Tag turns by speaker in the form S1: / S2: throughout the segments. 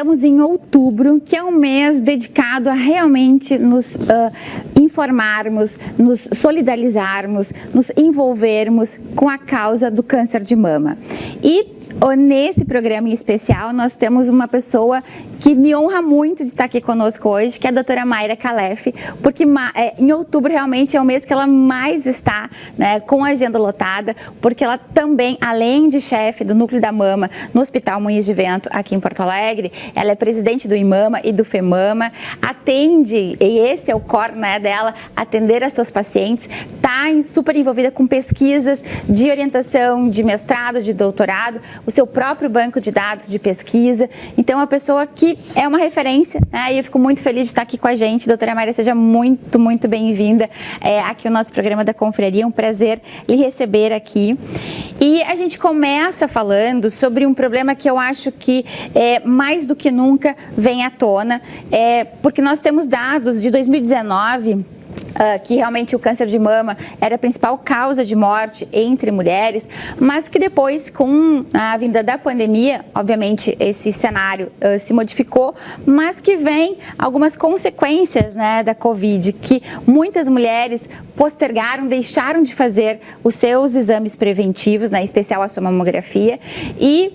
S1: estamos em outubro, que é um mês dedicado a realmente nos informarmos, nos solidarizarmos, nos envolvermos com a causa do câncer de mama. E nesse programa em especial, nós temos uma pessoa que me honra muito de estar aqui conosco hoje, que é a doutora Mayra Calef, porque em outubro realmente é o mês que ela mais está, né, com a agenda lotada, porque ela também, além de chefe do Núcleo da Mama no Hospital Moinhos de Vento, aqui em Porto Alegre, ela é presidente do IMAMA e do FEMAMA, atende, e esse é o core, né, dela, atender as suas pacientes, está super envolvida com pesquisas de orientação de mestrado, de doutorado, o seu próprio banco de dados de pesquisa. Então, é uma pessoa que é uma referência, né? E eu fico muito feliz de estar aqui com a gente. Doutora Mayra, seja muito, muito bem-vinda aqui ao nosso programa da Confraria. É um prazer lhe receber aqui. E a gente começa falando sobre um problema que eu acho que mais do que nunca vem à tona, porque nós temos dados de 2019, que realmente o câncer de mama era a principal causa de morte entre mulheres, mas que depois, com a vinda da pandemia, obviamente esse cenário se modificou, mas que vem algumas consequências, né, da Covid, que muitas mulheres postergaram, deixaram de fazer os seus exames preventivos, né, em especial a sua mamografia, e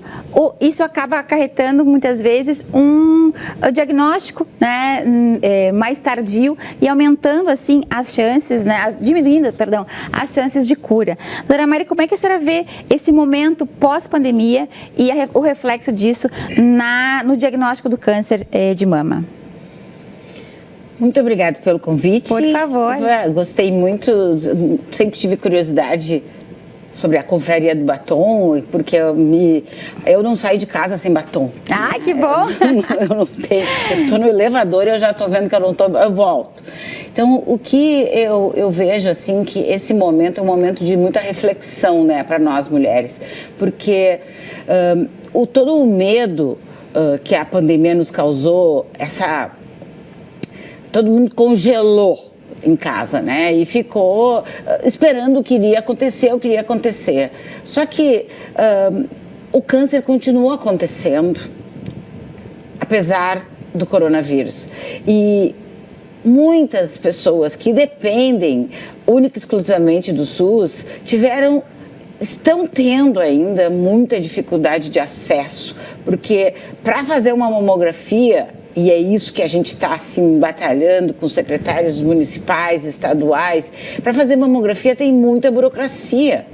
S1: isso acaba acarretando muitas vezes um diagnóstico, né, mais tardio e aumentando assim as chances, né, diminuindo, perdão, as chances de cura. Doutora Mayra, como é que a senhora vê esse momento pós-pandemia e o reflexo disso no diagnóstico do câncer de mama?
S2: Muito obrigada pelo convite.
S1: Por favor.
S2: Gostei muito, sempre tive curiosidade sobre a Confraria do Batom, porque eu não saio de casa sem batom.
S1: Ah, que bom!
S2: Eu não tenho, eu estou no elevador e eu já estou vendo que eu não estou, eu volto. Então, o que eu vejo, assim, que esse momento é um momento de muita reflexão, né, para nós mulheres, porque todo o medo que a pandemia nos causou, todo mundo congelou em casa, né? E ficou esperando o que iria acontecer. Só que o câncer continua acontecendo, apesar do coronavírus. E muitas pessoas que dependem única e exclusivamente do SUS estão tendo ainda muita dificuldade de acesso, porque para fazer uma mamografia, e é isso que a gente está assim, batalhando com secretários municipais, estaduais, para fazer mamografia tem muita burocracia.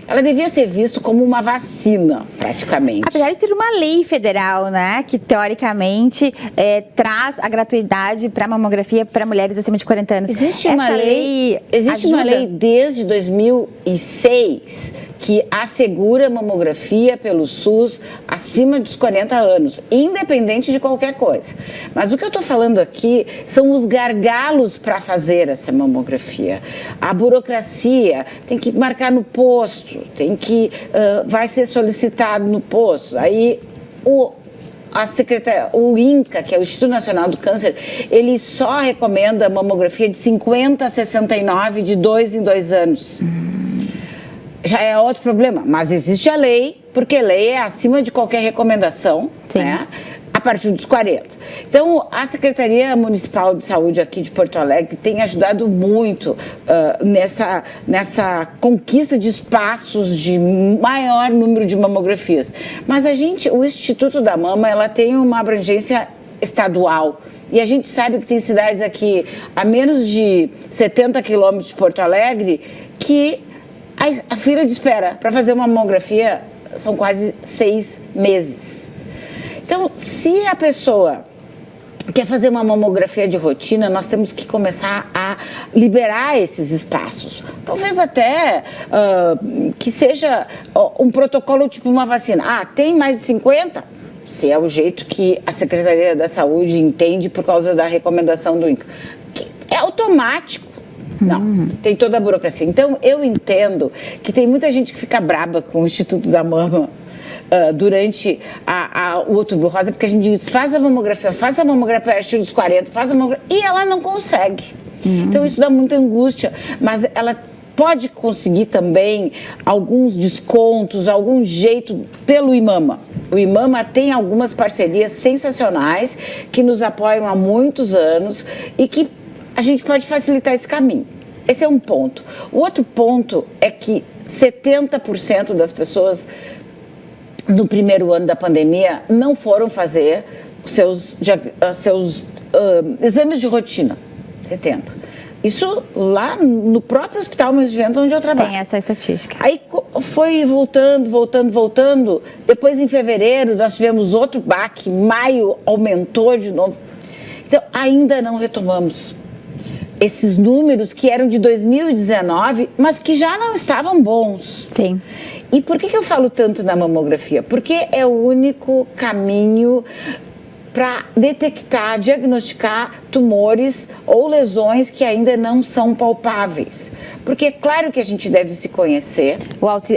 S2: Ela devia ser vista como uma vacina, praticamente.
S1: Apesar de ter uma lei federal, né, que teoricamente traz a gratuidade para mamografia para mulheres acima de 40 anos.
S2: Existe uma lei desde 2006 que assegura mamografia pelo SUS acima dos 40 anos, independente de qualquer coisa. Mas o que eu estou falando aqui são os gargalos para fazer essa mamografia. A burocracia tem que marcar no posto, vai ser solicitado no posto. Aí o INCA, que é o Instituto Nacional do Câncer, ele só recomenda mamografia de 50 a 69 de 2 em 2 anos. Já é outro problema, mas existe a lei, porque lei é acima de qualquer recomendação, né, a partir dos 40. Então, a Secretaria Municipal de Saúde aqui de Porto Alegre tem ajudado muito nessa conquista de espaços de maior número de mamografias. Mas o Instituto da Mama, ela tem uma abrangência estadual. E a gente sabe que tem cidades aqui a menos de 70 quilômetros de Porto Alegre que a fila de espera para fazer uma mamografia são quase 6 meses. Então, se a pessoa quer fazer uma mamografia de rotina, nós temos que começar a liberar esses espaços. Talvez até que seja um protocolo tipo uma vacina. Tem mais de 50? Se é o jeito que a Secretaria da Saúde entende por causa da recomendação do INCA. Que é automático. Não, tem toda a burocracia. Então, eu entendo que tem muita gente que fica braba com o Instituto da Mama durante o Outubro Rosa, porque a gente diz, faça a mamografia a partir dos 40, e ela não consegue. Então, isso dá muita angústia, mas ela pode conseguir também alguns descontos, algum jeito pelo IMAMA. O IMAMA tem algumas parcerias sensacionais que nos apoiam há muitos anos e que a gente pode facilitar esse caminho. Esse é um ponto. O outro ponto é que 70% das pessoas no primeiro ano da pandemia não foram fazer seus exames de rotina. 70%. Isso lá no próprio Hospital Moinhos de Vento, onde eu trabalho.
S1: Tem essa estatística.
S2: Aí foi voltando. Depois, em fevereiro, nós tivemos outro baque. Maio aumentou de novo. Então, ainda não retomamos esses números que eram de 2019, mas que já não estavam bons.
S1: Sim.
S2: E por que eu falo tanto na mamografia? Porque é o único caminho para detectar, diagnosticar tumores ou lesões que ainda não são palpáveis. Porque é claro que a gente deve se conhecer.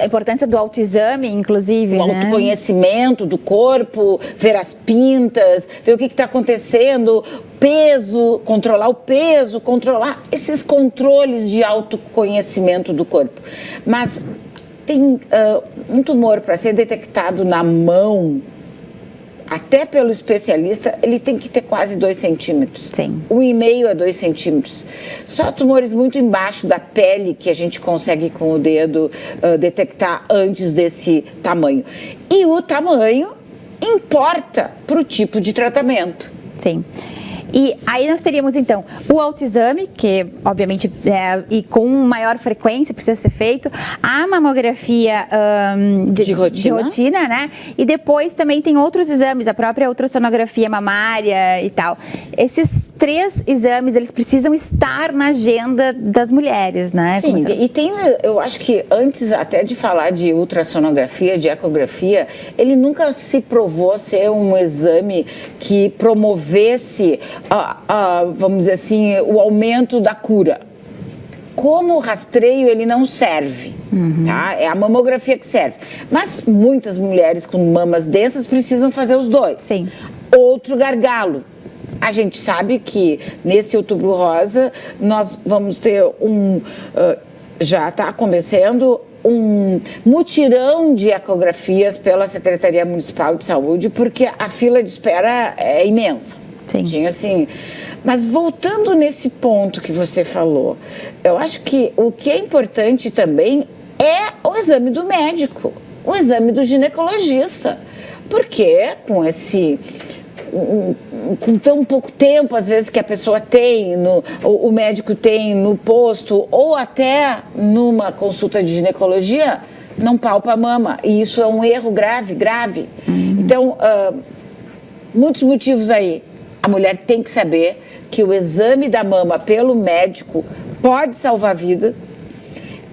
S1: A importância do autoexame, inclusive,
S2: o autoconhecimento do corpo, ver as pintas, ver o que está acontecendo, peso, controlar esses controles de autoconhecimento do corpo. Mas tem um tumor para ser detectado na mão, até pelo especialista, ele tem que ter quase 2 centímetros.
S1: Sim.
S2: 1,5 a 2 centímetros. Só tumores muito embaixo da pele que a gente consegue com o dedo detectar antes desse tamanho. E o tamanho importa para o tipo de tratamento.
S1: Sim. E aí nós teríamos, então, o autoexame, que obviamente e com maior frequência precisa ser feito, a mamografia de rotina, né? E depois também tem outros exames, a própria ultrassonografia mamária e tal. Esses 3 exames, eles precisam estar na agenda das mulheres, né?
S2: Sim, e tem, eu acho que antes até de falar de ultrassonografia, de ecografia, ele nunca se provou ser um exame que promovesse vamos dizer assim, o aumento da cura. Como rastreio, ele não serve, tá? É a mamografia que serve. Mas muitas mulheres com mamas densas precisam fazer os 2.
S1: Sim.
S2: Outro gargalo. A gente sabe que nesse Outubro Rosa nós vamos ter já está acontecendo um mutirão de ecografias pela Secretaria Municipal de Saúde, porque a fila de espera é imensa.
S1: Sim.
S2: Tinha assim. Mas voltando nesse ponto que você falou, eu acho que o que é importante também é o exame do médico, o exame do ginecologista. Porque com tão pouco tempo, às vezes, que a pessoa tem, o médico tem no posto, ou até numa consulta de ginecologia, não palpa a mama. E isso é um erro grave. Então, muitos motivos aí. A mulher tem que saber que o exame da mama pelo médico pode salvar vidas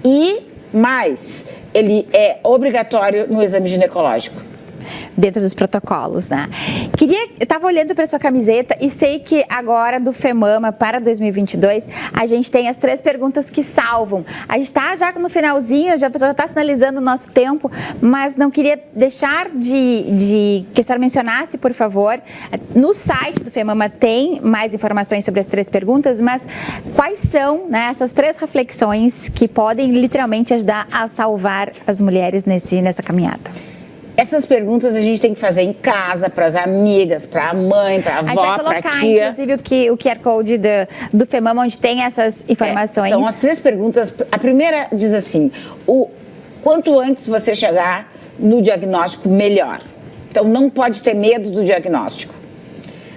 S2: e mais, ele é obrigatório no exame ginecológico.
S1: Dentro dos protocolos, né? Eu estava olhando para sua camiseta e sei que agora do FEMAMA para 2022 a gente tem as 3 perguntas que salvam. A gente está já no finalzinho, a pessoa já está sinalizando o nosso tempo, mas não queria deixar de que a senhora mencionasse, por favor. No site do FEMAMA tem mais informações sobre as 3 perguntas, mas quais são, né, essas 3 reflexões que podem literalmente ajudar a salvar as mulheres nessa caminhada?
S2: Essas perguntas a gente tem que fazer em casa, para as amigas, para a mãe, para a avó, para a tia. A gente vai colocar,
S1: inclusive, o QR Code do FEMAMA, onde tem essas informações.
S2: São as 3 perguntas. A primeira diz assim, quanto antes você chegar no diagnóstico, melhor. Então, não pode ter medo do diagnóstico.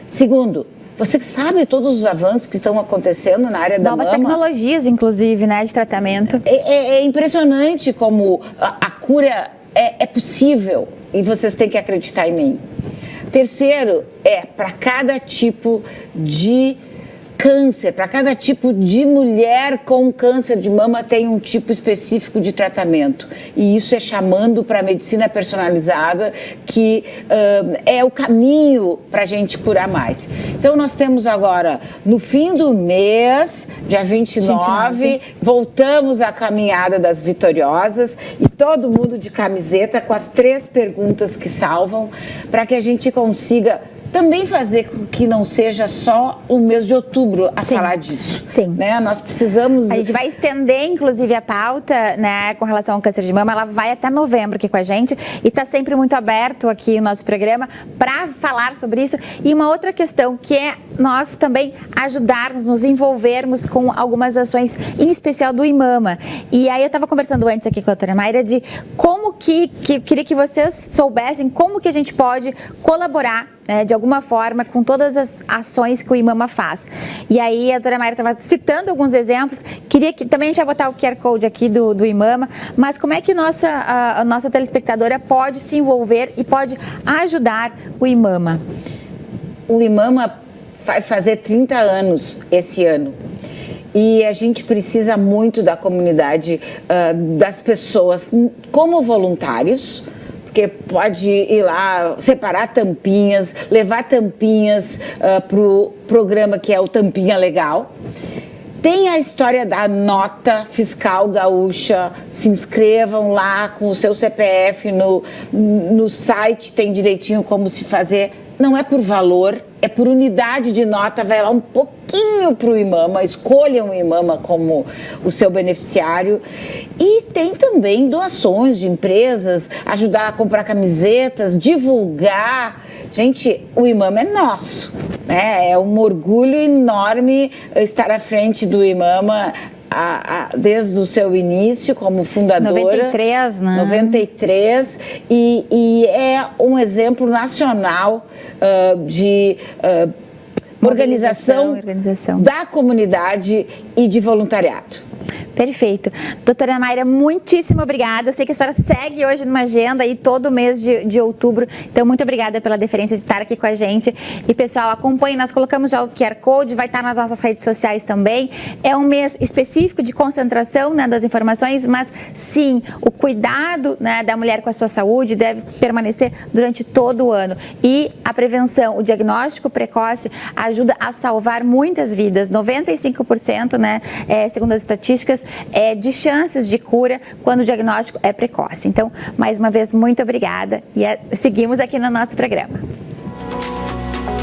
S2: Segundo, você sabe todos os avanços que estão acontecendo na área da mama?
S1: Novas tecnologias, inclusive, né, de tratamento.
S2: É impressionante como a cura é possível e vocês têm que acreditar em mim. Terceiro, para cada tipo de câncer, para cada tipo de mulher com câncer de mama tem um tipo específico de tratamento. E isso é chamando para a medicina personalizada, que é o caminho para a gente curar mais. Então, nós temos agora, no fim do mês, dia 29, voltamos à caminhada das vitoriosas e todo mundo de camiseta com as 3 perguntas que salvam, para que a gente consiga também fazer com que não seja só o mês de outubro a falar disso.
S1: Sim.
S2: Né? Nós precisamos...
S1: A gente vai estender, inclusive, a pauta, né, com relação ao câncer de mama. Ela vai até novembro aqui com a gente e está sempre muito aberto aqui o nosso programa para falar sobre isso. E uma outra questão que é nós também ajudarmos, nos envolvermos com algumas ações, em especial do IMAMA. E aí eu estava conversando antes aqui com a doutora Mayra de como que eu queria que vocês soubessem como que a gente pode colaborar, né, de alguma forma, com todas as ações que o IMAMA faz. E aí a doutora Mayra estava citando alguns exemplos, queria que também a gente vai botar o QR Code aqui do IMAMA, mas como é que a nossa telespectadora pode se envolver e pode ajudar o IMAMA?
S2: O IMAMA vai fazer 30 anos esse ano. E a gente precisa muito da comunidade, das pessoas como voluntários, porque pode ir lá, separar tampinhas, levar tampinhas para o programa que é o Tampinha Legal. Tem a história da nota fiscal gaúcha, se inscrevam lá com o seu CPF no site, tem direitinho como se fazer. Não é por valor, é por unidade de nota, vai lá um pouquinho para o IMAMA, escolham o IMAMA como o seu beneficiário. E tem também doações de empresas, ajudar a comprar camisetas, divulgar. Gente, o IMAMA é nosso, né? É um orgulho enorme estar à frente do IMAMA desde o seu início como fundadora.
S1: 93, né?
S2: 93, e é um exemplo nacional de organização da comunidade e de voluntariado.
S1: Perfeito. Doutora Mayra, muitíssimo obrigada. Eu sei que a senhora segue hoje numa agenda aí todo mês de outubro, então muito obrigada pela deferência de estar aqui com a gente. E pessoal, acompanhe, nós colocamos já o QR Code, vai estar nas nossas redes sociais também. É um mês específico de concentração, né, das informações, mas sim, o cuidado, né, da mulher com a sua saúde deve permanecer durante todo o ano. E a prevenção, o diagnóstico precoce ajuda a salvar muitas vidas, 95%, né, segundo as estatísticas, de chances de cura quando o diagnóstico é precoce. Então, mais uma vez, muito obrigada e seguimos aqui no nosso programa.